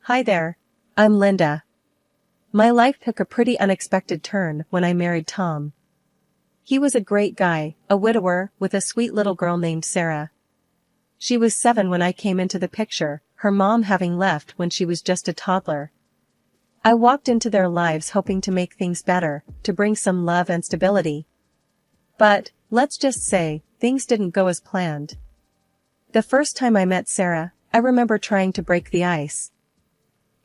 Hi there. I'm Linda. My life took a pretty unexpected turn when I married Tom. He was a great guy, a widower, with a sweet little girl named Sarah. She was 7 when I came into the picture, her mom having left when she was just a toddler. I walked into their lives hoping to make things better, to bring some love and stability. But, let's just say, things didn't go as planned. The first time I met Sarah, I remember trying to break the ice.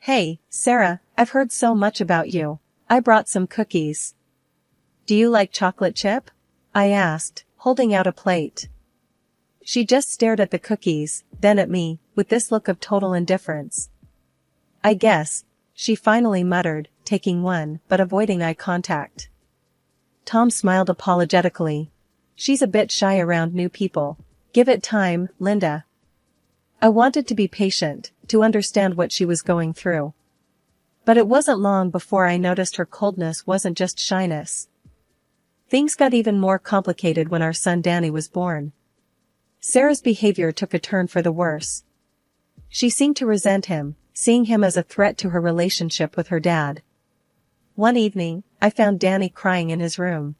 "Hey, Sarah, I've heard so much about you. I brought some cookies. Do you like chocolate chip?" I asked, holding out a plate. She just stared at the cookies, then at me, with this look of total indifference. "I guess," she finally muttered, taking one, but avoiding eye contact. Tom smiled apologetically. "She's a bit shy around new people. Give it time, Linda." I wanted to be patient, to understand what she was going through. But it wasn't long before I noticed her coldness wasn't just shyness. Things got even more complicated when our son Danny was born. Sarah's behavior took a turn for the worse. She seemed to resent him, seeing him as a threat to her relationship with her dad. One evening, I found Danny crying in his room.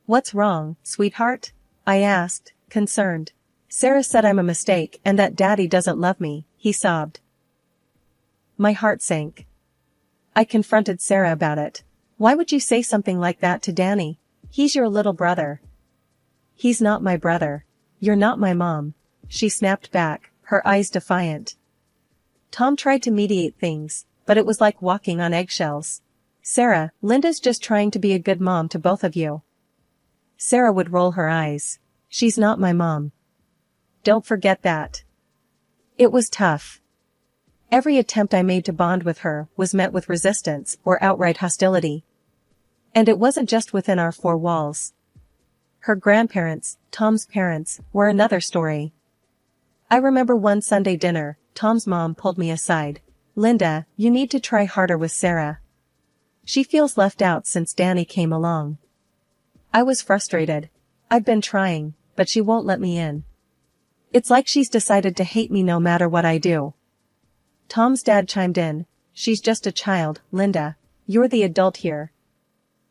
"What's wrong, sweetheart?" I asked, concerned. "Sarah said I'm a mistake and that Daddy doesn't love me," he sobbed. My heart sank. I confronted Sarah about it. "Why would you say something like that to Danny? He's your little brother." "He's not my brother. You're not my mom," she snapped back, her eyes defiant. Tom tried to mediate things, but it was like walking on eggshells. "Sarah, Linda's just trying to be a good mom to both of you." Sarah would roll her eyes. "She's not my mom. Don't forget that." It was tough. Every attempt I made to bond with her was met with resistance or outright hostility. And it wasn't just within our 4 walls. Her grandparents, Tom's parents, were another story. I remember one Sunday dinner, Tom's mom pulled me aside. "Linda, you need to try harder with Sarah. She feels left out since Danny came along." I was frustrated. "I've been trying, but she won't let me in. It's like she's decided to hate me no matter what I do." Tom's dad chimed in. "She's just a child, Linda. You're the adult here.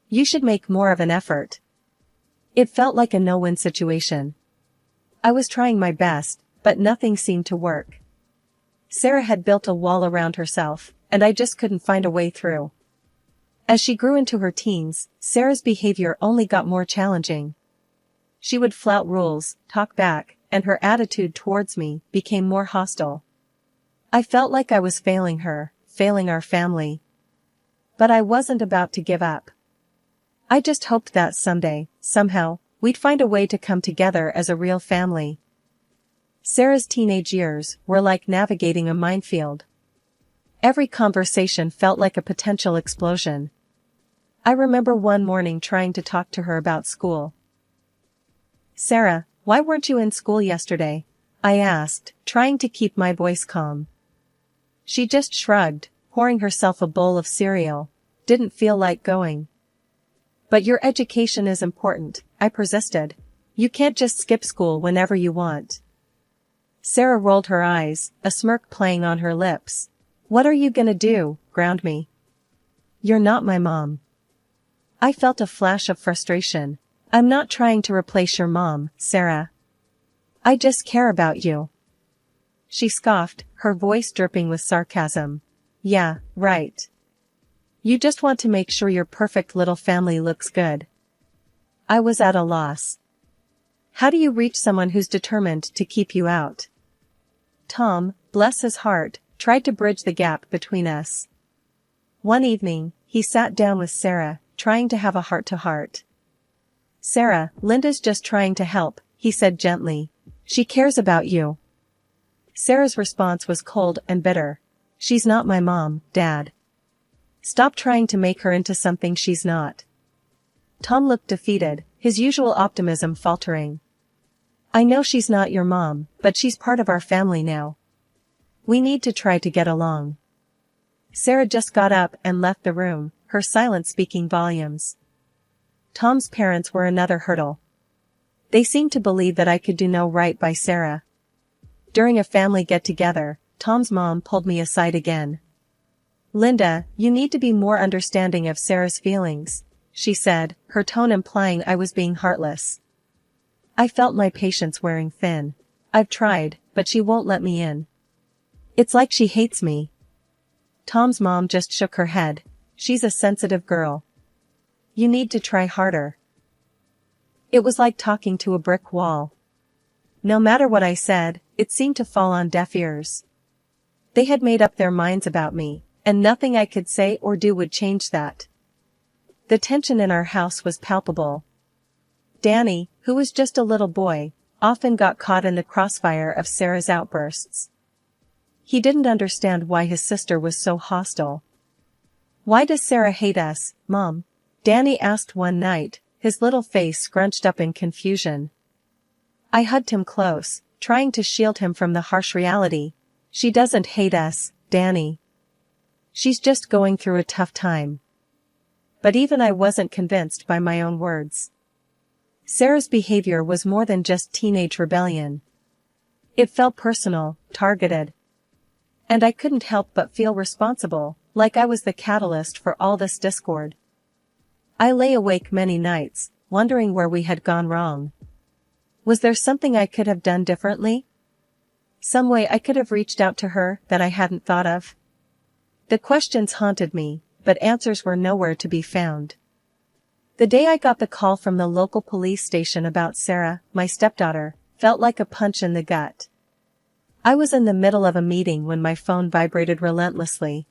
You should make more of an effort." It felt like a no-win situation. I was trying my best, but nothing seemed to work. Sarah had built a wall around herself, and I just couldn't find a way through. As she grew into her teens, Sarah's behavior only got more challenging. She would flout rules, talk back, and her attitude towards me became more hostile. I felt like I was failing her, failing our family. But I wasn't about to give up. I just hoped that someday, somehow, we'd find a way to come together as a real family. Sarah's teenage years were like navigating a minefield. Every conversation felt like a potential explosion. I remember one morning trying to talk to her about school. "Sarah, why weren't you in school yesterday?" I asked, trying to keep my voice calm. She just shrugged, pouring herself a bowl of cereal. "Didn't feel like going." "But your education is important," I persisted. "You can't just skip school whenever you want." Sarah rolled her eyes, a smirk playing on her lips. "What are you gonna do, ground me? You're not my mom." I felt a flash of frustration. "I'm not trying to replace your mom, Sarah. I just care about you." She scoffed, her voice dripping with sarcasm. "Yeah, right. You just want to make sure your perfect little family looks good." I was at a loss. How do you reach someone who's determined to keep you out? Tom, bless his heart, tried to bridge the gap between us. One evening, he sat down with Sarah, trying to have a heart-to-heart. "Sarah, Linda's just trying to help," he said gently. "She cares about you." Sarah's response was cold and bitter. "She's not my mom, Dad. Stop trying to make her into something she's not." Tom looked defeated, his usual optimism faltering. "I know she's not your mom, but she's part of our family now. We need to try to get along." Sarah just got up and left the room, her silence speaking volumes. Tom's parents were another hurdle. They seemed to believe that I could do no right by Sarah. During a family get-together, Tom's mom pulled me aside again. Linda, you need to be more understanding of Sarah's feelings, she said, her tone implying I was being heartless. I felt my patience wearing thin. I've tried, but she won't let me in. It's like she hates me. Tom's mom just shook her head. She's a sensitive girl. You need to try harder. It was like talking to a brick wall. No matter what I said, it seemed to fall on deaf ears. They had made up their minds about me, and nothing I could say or do would change that. The tension in our house was palpable. Danny, who was just a little boy, often got caught in the crossfire of Sarah's outbursts. He didn't understand why his sister was so hostile. "Why does Sarah hate us, Mom?" Danny asked one night, his little face scrunched up in confusion. I hugged him close, trying to shield him from the harsh reality. "She doesn't hate us, Danny. She's just going through a tough time." But even I wasn't convinced by my own words. Sarah's behavior was more than just teenage rebellion. It felt personal, targeted. And I couldn't help but feel responsible, like I was the catalyst for all this discord. I lay awake many nights, wondering where we had gone wrong. Was there something I could have done differently? Some way I could have reached out to her that I hadn't thought of? The questions haunted me, but answers were nowhere to be found. The day I got the call from the local police station about Sarah, my stepdaughter, felt like a punch in the gut. I was in the middle of a meeting when my phone vibrated relentlessly.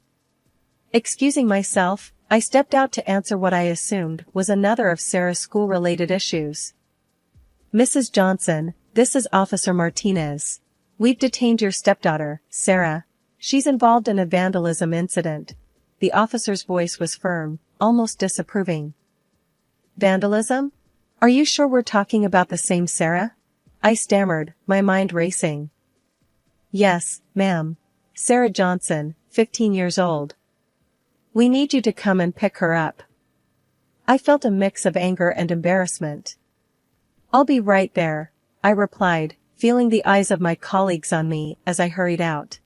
Excusing myself, I stepped out to answer what I assumed was another of Sarah's school-related issues. "Mrs. Johnson, this is Officer Martinez. We've detained your stepdaughter, Sarah. She's involved in a vandalism incident." The officer's voice was firm, almost disapproving. "Vandalism? Are you sure we're talking about the same Sarah?" I stammered, my mind racing. "Yes, ma'am. Sarah Johnson, 15 years old. We need you to come and pick her up." I felt a mix of anger and embarrassment. "I'll be right there," I replied, feeling the eyes of my colleagues on me as I hurried out.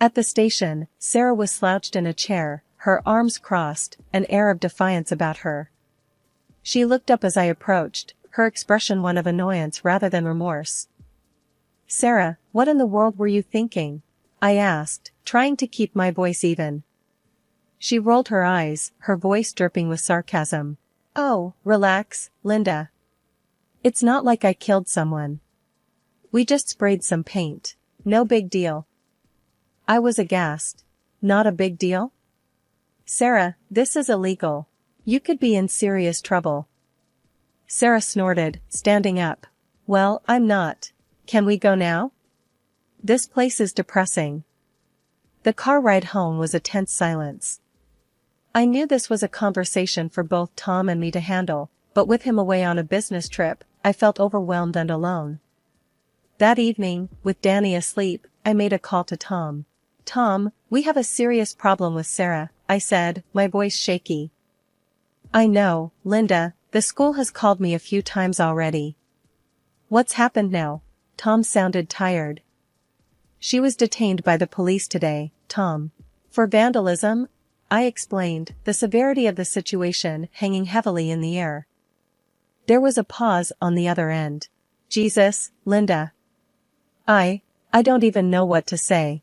At the station, Sarah was slouched in a chair, her arms crossed, an air of defiance about her. She looked up as I approached, her expression one of annoyance rather than remorse. "Sarah, what in the world were you thinking?" I asked, trying to keep my voice even. She rolled her eyes, her voice dripping with sarcasm. "Oh, relax, Linda. It's not like I killed someone. We just sprayed some paint. No big deal." I was aghast. "Not a big deal?" "Sarah, this is illegal. You could be in serious trouble." Sarah snorted, standing up. "Well, I'm not. Can we go now? This place is depressing." The car ride home was a tense silence. I knew this was a conversation for both Tom and me to handle, but with him away on a business trip, I felt overwhelmed and alone. That evening, with Danny asleep, I made a call to Tom. "Tom, we have a serious problem with Sarah," I said, my voice shaky. "I know, Linda, the school has called me a few times already." "What's happened now?" Tom sounded tired. "She was detained by the police today, Tom. For vandalism?" I explained, the severity of the situation hanging heavily in the air. There was a pause on the other end. "Jesus, Linda. I don't even know what to say."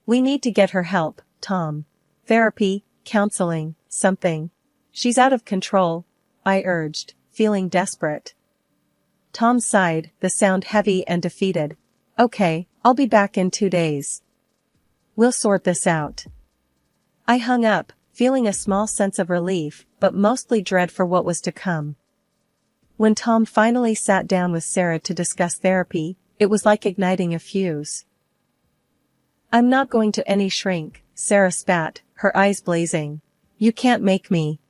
"We need to get her help, Tom. Therapy, counseling, something. She's out of control," I urged, feeling desperate. Tom sighed, the sound heavy and defeated. "Okay, I'll be back in 2 days. We'll sort this out." I hung up, feeling a small sense of relief, but mostly dread for what was to come. When Tom finally sat down with Sarah to discuss therapy, it was like igniting a fuse. "I'm not going to any shrink," Sarah spat, her eyes blazing. "You can't make me."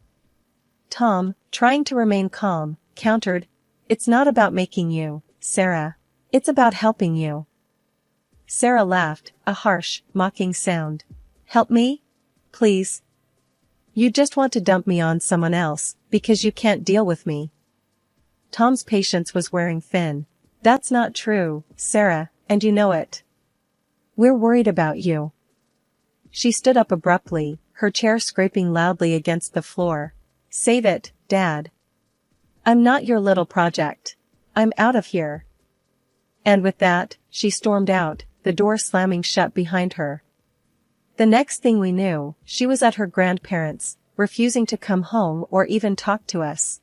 Tom, trying to remain calm, countered, "It's not about making you, Sarah. It's about helping you." Sarah laughed, a harsh, mocking sound. "Help me? Please. You just want to dump me on someone else, because you can't deal with me." Tom's patience was wearing thin. "That's not true, Sarah, and you know it. We're worried about you." She stood up abruptly, her chair scraping loudly against the floor. "Save it, Dad. I'm not your little project. I'm out of here." And with that, she stormed out, the door slamming shut behind her. The next thing we knew, she was at her grandparents', refusing to come home or even talk to us.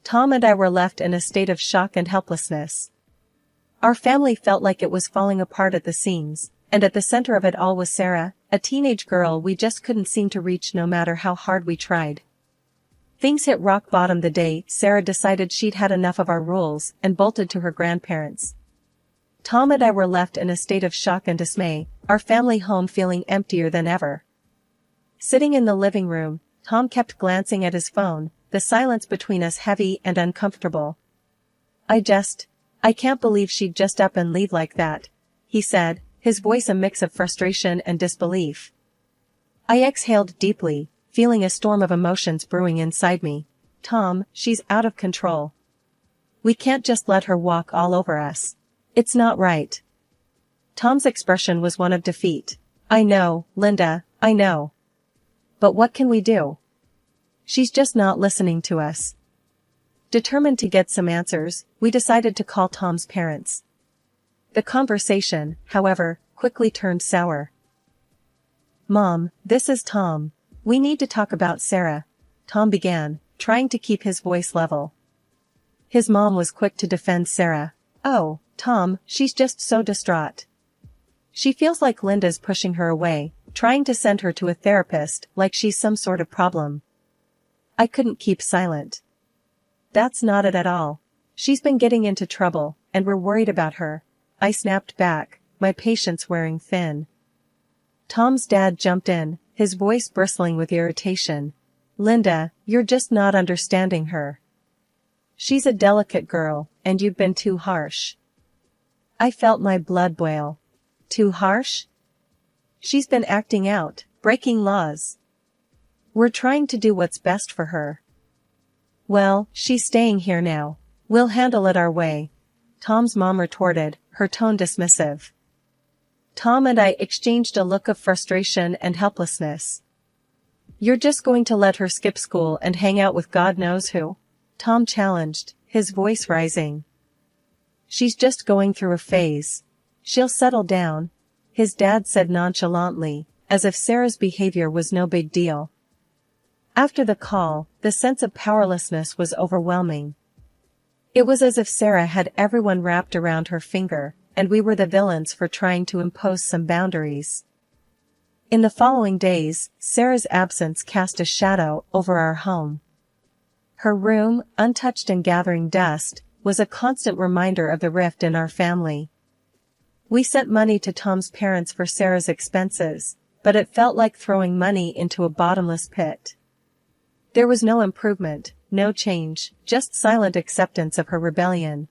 Tom and I were left in a state of shock and helplessness. Our family felt like it was falling apart at the seams, and at the center of it all was Sarah, a teenage girl we just couldn't seem to reach no matter how hard we tried. Things hit rock bottom the day Sarah decided she'd had enough of our rules and bolted to her grandparents'. Tom and I were left in a state of shock and dismay, our family home feeling emptier than ever. Sitting in the living room, Tom kept glancing at his phone, the silence between us heavy and uncomfortable. I can't believe she'd just up and leave like that," he said, his voice a mix of frustration and disbelief. I exhaled deeply, feeling a storm of emotions brewing inside me. "Tom, she's out of control. We can't just let her walk all over us. It's not right." Tom's expression was one of defeat. "I know, Linda, I know. But what can we do? She's just not listening to us." Determined to get some answers, we decided to call Tom's parents. The conversation, however, quickly turned sour. "Mom, this is Tom. We need to talk about Sarah," Tom began, trying to keep his voice level. His mom was quick to defend Sarah. "Oh, Tom, she's just so distraught. She feels like Linda's pushing her away, trying to send her to a therapist like she's some sort of problem." I couldn't keep silent. "That's not it at all. She's been getting into trouble, and we're worried about her," I snapped back, my patience wearing thin. Tom's dad jumped in, his voice bristling with irritation. "Linda, you're just not understanding her. She's a delicate girl, and you've been too harsh." I felt my blood boil. Too harsh? She's been acting out, breaking laws. We're trying to do what's best for her. "Well, she's staying here now. We'll handle it our way," Tom's mom retorted, her tone dismissive. Tom and I exchanged a look of frustration and helplessness. "You're just going to let her skip school and hang out with God knows who?" Tom challenged, his voice rising. "She's just going through a phase. She'll settle down," his dad said nonchalantly, as if Sarah's behavior was no big deal. After the call, the sense of powerlessness was overwhelming. It was as if Sarah had everyone wrapped around her finger, and we were the villains for trying to impose some boundaries. In the following days, Sarah's absence cast a shadow over our home. Her room, untouched and gathering dust, was a constant reminder of the rift in our family. We sent money to Tom's parents for Sarah's expenses, but it felt like throwing money into a bottomless pit. There was no improvement, no change, just silent acceptance of her rebellion.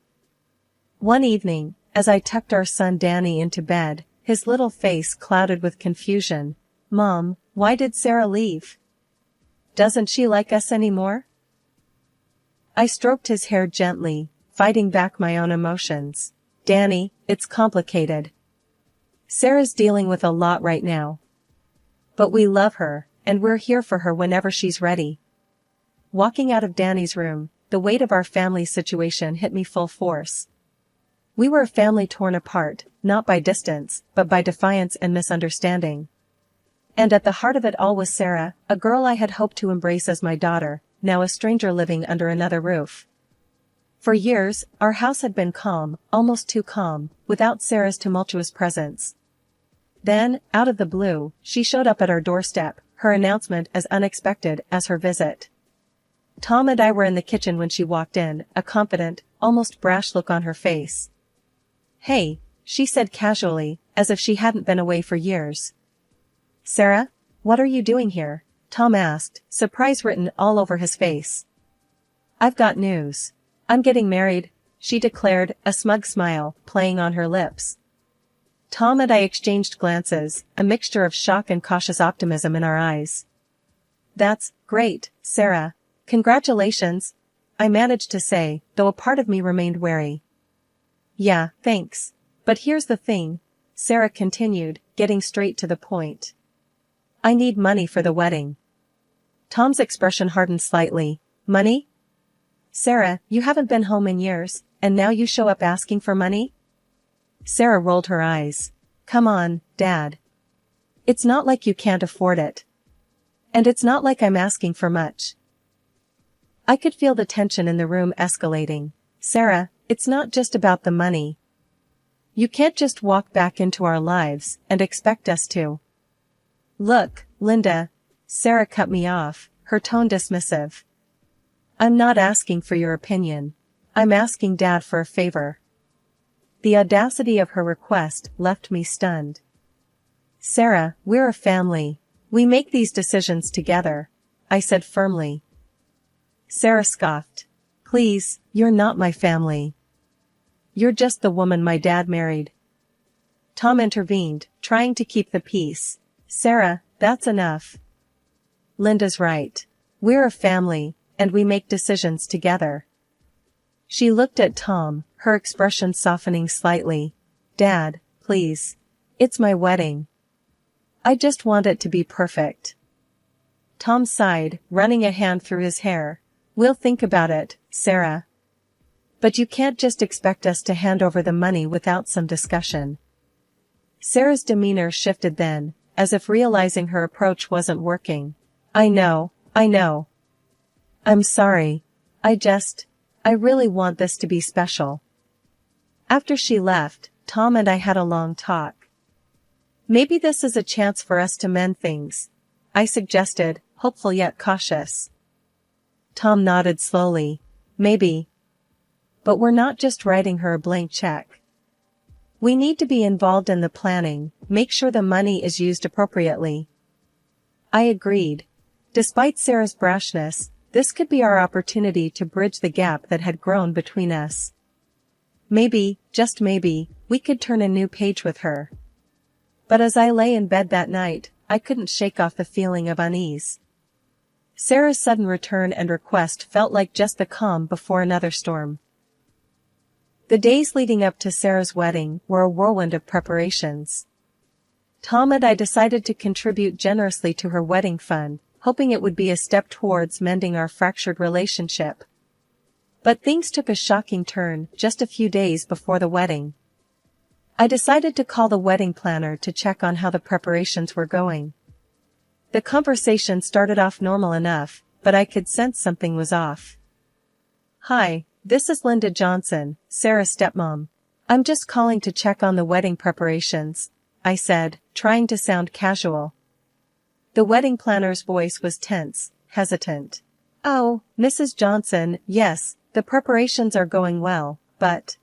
One evening, as I tucked our son Danny into bed, his little face clouded with confusion. "Mom, why did Sarah leave? Doesn't she like us anymore?" I stroked his hair gently, fighting back my own emotions. "Danny, it's complicated. Sarah's dealing with a lot right now. But we love her, and we're here for her whenever she's ready." Walking out of Danny's room, the weight of our family situation hit me full force. We were a family torn apart, not by distance, but by defiance and misunderstanding. And at the heart of it all was Sarah, a girl I had hoped to embrace as my daughter, now a stranger living under another roof. For years, our house had been calm, almost too calm, without Sarah's tumultuous presence. Then, out of the blue, she showed up at our doorstep, her announcement as unexpected as her visit. Tom and I were in the kitchen when she walked in, a confident, almost brash look on her face. "Hey," she said casually, as if she hadn't been away for years. "Sarah, what are you doing here?" Tom asked, surprise written all over his face. "I've got news. I'm getting married," she declared, a smug smile playing on her lips. Tom and I exchanged glances, a mixture of shock and cautious optimism in our eyes. "That's great, Sarah. Congratulations," I managed to say, though a part of me remained wary. "Yeah, thanks. But here's the thing," Sarah continued, getting straight to the point. I need money for the wedding. Tom's expression hardened slightly. Money? Sarah, you haven't been home in years, and now you show up asking for money? Sarah rolled her eyes. Come on, Dad. It's not like you can't afford it. And it's not like I'm asking for much. I could feel the tension in the room escalating. Sarah, it's not just about the money. You can't just walk back into our lives and expect us to. Look, Linda. Sarah cut me off, her tone dismissive. I'm not asking for your opinion. I'm asking Dad for a favor. The audacity of her request left me stunned. Sarah, we're a family. We make these decisions together, I said firmly. Sarah scoffed. Please, you're not my family. You're just the woman my dad married. Tom intervened, trying to keep the peace. Sarah, that's enough. Linda's right. We're a family, and we make decisions together. She looked at Tom, her expression softening slightly. Dad, please. It's my wedding. I just want it to be perfect. Tom sighed, running a hand through his hair. We'll think about it, Sarah. But you can't just expect us to hand over the money without some discussion. Sarah's demeanor shifted then, as if realizing her approach wasn't working. I know. I'm sorry. I really want this to be special. After she left, Tom and I had a long talk. Maybe this is a chance for us to mend things, I suggested, hopeful yet cautious. Tom nodded slowly. Maybe. But we're not just writing her a blank check. We need to be involved in the planning, make sure the money is used appropriately. I agreed. Despite Sarah's brashness, this could be our opportunity to bridge the gap that had grown between us. Maybe, just maybe, we could turn a new page with her. But as I lay in bed that night, I couldn't shake off the feeling of unease. Sarah's sudden return and request felt like just the calm before another storm. The days leading up to Sarah's wedding were a whirlwind of preparations. Tom and I decided to contribute generously to her wedding fund, hoping it would be a step towards mending our fractured relationship. But things took a shocking turn just a few days before the wedding. I decided to call the wedding planner to check on how the preparations were going. The conversation started off normal enough, but I could sense something was off. Hi, this is Linda Johnson, Sarah's stepmom. I'm just calling to check on the wedding preparations, I said, trying to sound casual. The wedding planner's voice was tense, hesitant. Oh, Mrs. Johnson, yes, the preparations are going well, but...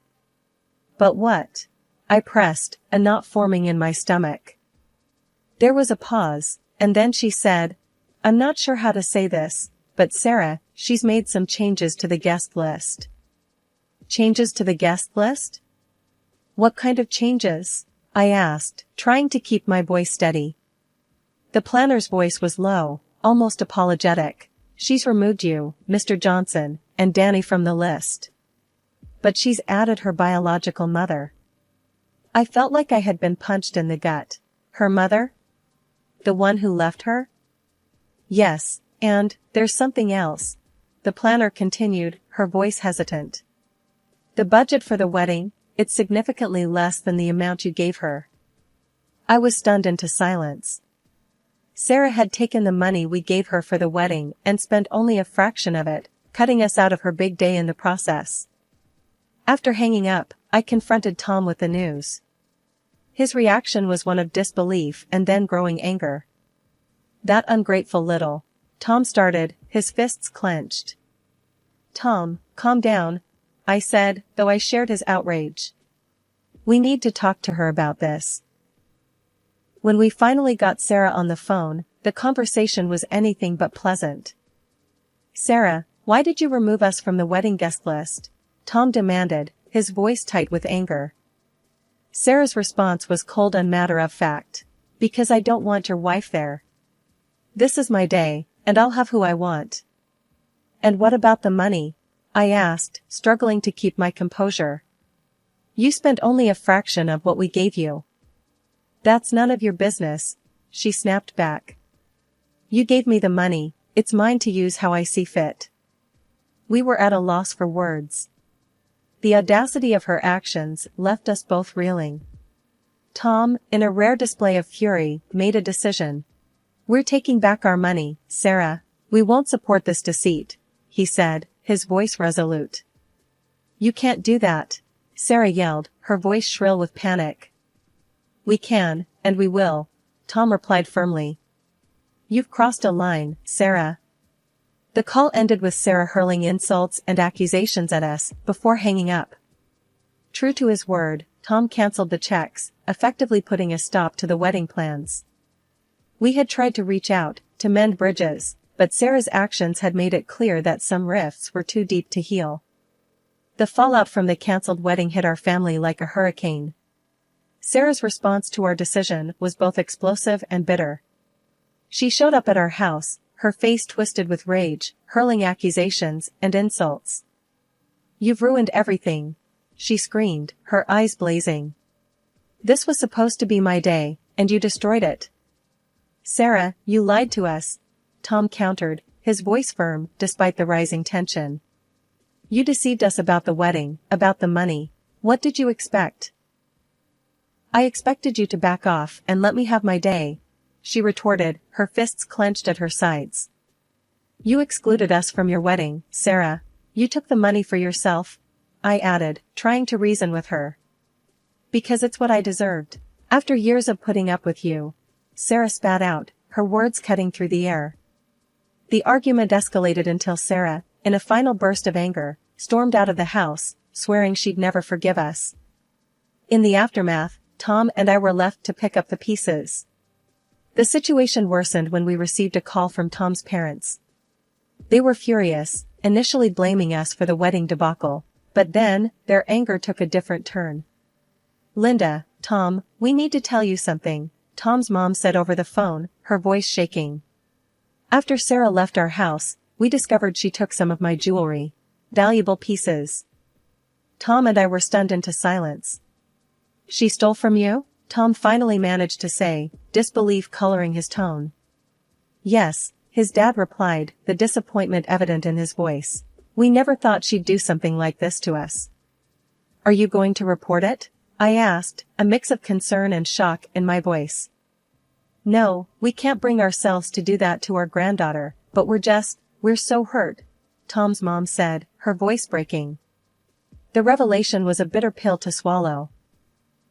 But what? I pressed, a knot forming in my stomach. There was a pause, and then she said, I'm not sure how to say this, but Sarah, she's made some changes to the guest list. Changes to the guest list? What kind of changes? I asked, trying to keep my voice steady. The planner's voice was low, almost apologetic. She's removed you, Mr. Johnson, and Danny from the list. But she's added her biological mother. I felt like I had been punched in the gut. Her mother? The one who left her? Yes, and there's something else. The planner continued, her voice hesitant. The budget for the wedding, it's significantly less than the amount you gave her. I was stunned into silence. Sarah had taken the money we gave her for the wedding and spent only a fraction of it, cutting us out of her big day in the process. After hanging up, I confronted Tom with the news. His reaction was one of disbelief and then growing anger. That ungrateful little... Tom started, his fists clenched. Tom, calm down, I said, though I shared his outrage. We need to talk to her about this. When we finally got Sarah on the phone, the conversation was anything but pleasant. Sarah, why did you remove us from the wedding guest list? Tom demanded, his voice tight with anger. Sarah's response was cold and matter-of-fact. Because I don't want your wife there. This is my day, and I'll have who I want. And what about the money? I asked, struggling to keep my composure. You spent only a fraction of what we gave you. That's none of your business, she snapped back. You gave me the money, it's mine to use how I see fit. We were at a loss for words. The audacity of her actions left us both reeling. Tom, in a rare display of fury, made a decision. We're taking back our money, Sarah. We won't support this deceit, he said, his voice resolute. You can't do that, Sarah yelled, her voice shrill with panic. We can, and we will, Tom replied firmly. You've crossed a line, Sarah. The call ended with Sarah hurling insults and accusations at us, before hanging up. True to his word, Tom canceled the checks, effectively putting a stop to the wedding plans. We had tried to reach out, to mend bridges, but Sarah's actions had made it clear that some rifts were too deep to heal. The fallout from the cancelled wedding hit our family like a hurricane. Sarah's response to our decision was both explosive and bitter. She showed up at our house, her face twisted with rage, hurling accusations and insults. You've ruined everything, she screamed, her eyes blazing. This was supposed to be my day, and you destroyed it. Sarah, you lied to us, Tom countered, his voice firm despite the rising tension. You deceived us about the wedding, about the money. What did you expect? I expected you to back off and let me have my day, she retorted, her fists clenched at her sides. You excluded us from your wedding, Sarah. You took the money for yourself, I added, trying to reason with her. Because it's what I deserved. After years of putting up with you, Sarah spat out, her words cutting through the air. The argument escalated until Sarah, in a final burst of anger, stormed out of the house, swearing she'd never forgive us. In the aftermath, Tom and I were left to pick up the pieces. The situation worsened when we received a call from Tom's parents. They were furious, initially blaming us for the wedding debacle, but then, their anger took a different turn. Linda, Tom, we need to tell you something, Tom's mom said over the phone, her voice shaking. After Sarah left our house, we discovered she took some of my jewelry. Valuable pieces. Tom and I were stunned into silence. She stole from you? Tom finally managed to say, disbelief coloring his tone. Yes, his dad replied, the disappointment evident in his voice. We never thought she'd do something like this to us. Are you going to report it? I asked, a mix of concern and shock in my voice. No, we can't bring ourselves to do that to our granddaughter, but we're so hurt, Tom's mom said, her voice breaking. The revelation was a bitter pill to swallow.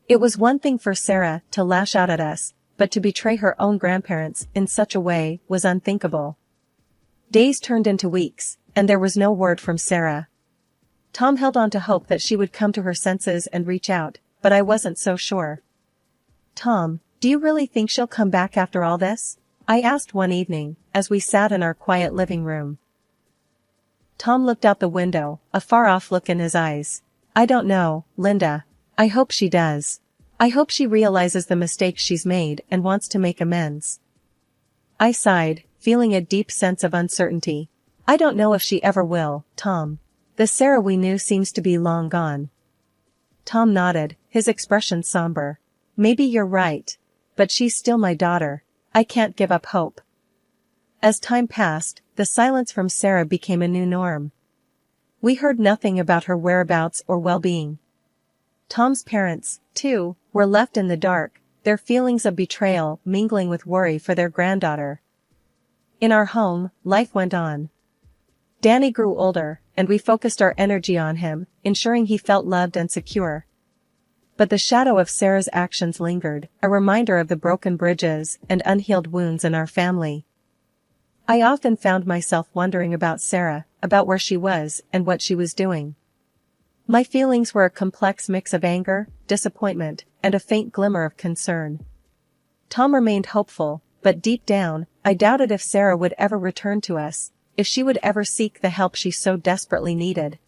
It was one thing for Sarah to lash out at us, but to betray her own grandparents in such a way was unthinkable. Days turned into weeks, and there was no word from Sarah. Tom held on to hope that she would come to her senses and reach out, but I wasn't so sure. Tom, do you really think she'll come back after all this? I asked one evening, as we sat in our quiet living room. Tom looked out the window, a far-off look in his eyes. I don't know, Linda. I hope she does. I hope she realizes the mistakes she's made and wants to make amends. I sighed, feeling a deep sense of uncertainty. I don't know if she ever will, Tom. The Sarah we knew seems to be long gone. Tom nodded, his expression somber. Maybe you're right. But she's still my daughter. I can't give up hope. As time passed, the silence from Sarah became a new norm. We heard nothing about her whereabouts or well-being. Tom's parents, too, were left in the dark, their feelings of betrayal mingling with worry for their granddaughter. In our home, life went on. Danny grew older, and we focused our energy on him, ensuring he felt loved and secure. But the shadow of Sarah's actions lingered, a reminder of the broken bridges and unhealed wounds in our family. I often found myself wondering about Sarah, about where she was and what she was doing. My feelings were a complex mix of anger, disappointment, and a faint glimmer of concern. Tom remained hopeful, but deep down, I doubted if Sarah would ever return to us, if she would ever seek the help she so desperately needed.